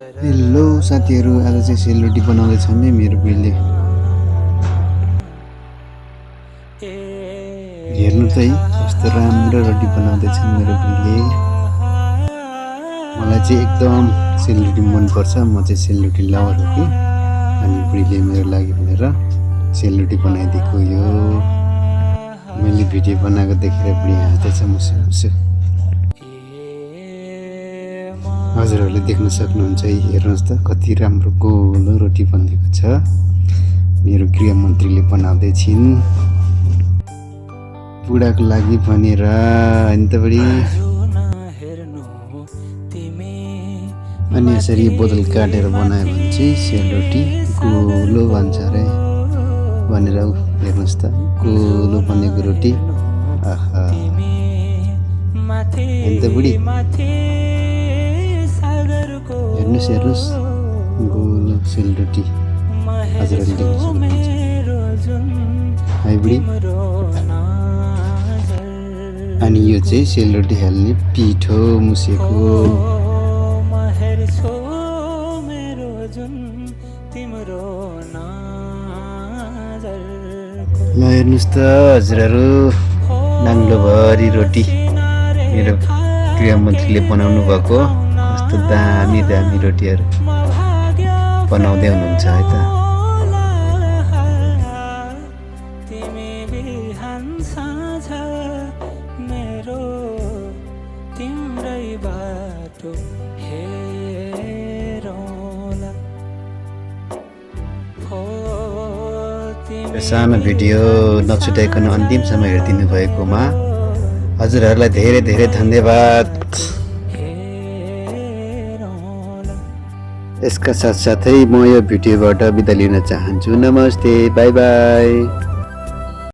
Hello साथीहरू, आज चाहिँ सेलरोटी बनाउँदैछ नि मेरो बुढीले। हेर्नु त है कस्तो राम्रो रोटी बनाउँदैछन् मेरो बुढीले। मलाई चाहिँ एकदम सेलरोटी मनपर्छ, म चाहिँ सेलरोटी लभर हो कि। अनि बुढीले मेरो लागि भनेर सेलरोटी बनाइदिएको यो। मैले भिडियो बनाएको देखेर बुढी हाँस्दैछ मुसु मुसु। हजुरहरूले देख्न सक्नुहुन्छ है, हेर्नुहोस् त कति राम्रो गोलो रोटी बनेको छ। मेरो गृहमन्त्रीले बनाउँदै छिन् बुढाको लागि भनेर हैन त बढी। अनि यसरी बोतल काटेर बनायो भने चाहिँ सेलरोटी गोलो बन्छ अरे भनेर। हेर्नुहोस् त गोलो बनेको रोटी। आहा हैन त बुढी, हेर्नुहोस् गोलो सेलरोटी। हजुरहरूले देख्न सक्नुहुन्छ है बुढी। अनि यो चाहिँ सेलरोटी हाल्ने पिठो मुसेको। ल हेर्नुहोस् त हजुरहरू, नाङ्लोभरि रोटी मेरो गृहमन्त्रीले बनाउनु भएको। कस्तो दामी दामी रोटीहरू बनाउँदै हुनुहुन्छ है त। सानो भिडियो नछुटाइकन अन्तिमसम्म हेरिदिनु भएकोमा हजुरहरूलाई धेरै धेरै धन्यवाद। यसका साथसाथै म यो भिडियोबाट बिदा लिन चाहन्छु। नमस्ते, बाई बाई।